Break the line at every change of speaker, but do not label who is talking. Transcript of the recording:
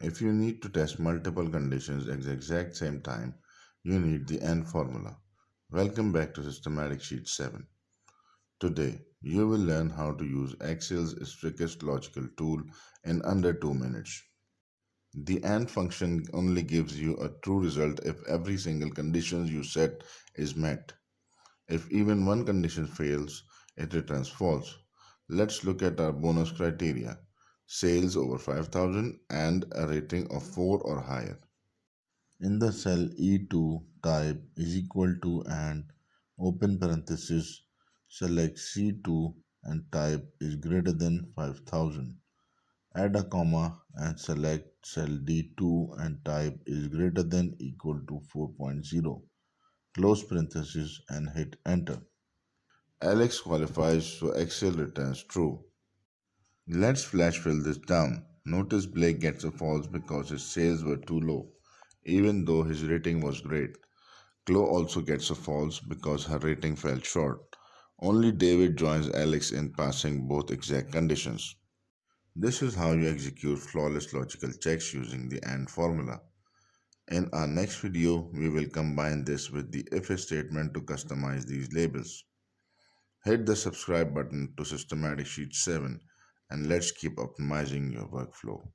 If you need to test multiple conditions at the exact same time, you need the AND formula. Welcome back to Systematic Sheet 7. Today, you will learn how to use Excel's strictest logical tool in under 2 minutes. The AND function only gives you a true result if every single condition you set is met. If even one condition fails, it returns false. Let's look at our bonus criteria: sales over 5,000 and a rating of 4 or higher. In the cell E2, type is equal to and open parenthesis, select C2 and type is greater than 5,000. Add a comma and select cell D2 and type is greater than equal to 4.0. Close parenthesis and hit enter. Alex qualifies, so Excel returns true. Let's flash fill this down. Notice Blake gets a false because his sales were too low, even though his rating was great. Chloe also gets a false because her rating fell short. Only David joins Alex in passing both exact conditions. This is how you execute flawless logical checks using the AND formula. In our next video, we will combine this with the if statement to customize these labels. Hit the subscribe button to Systematic Sheet 7 and let's keep optimizing your workflow.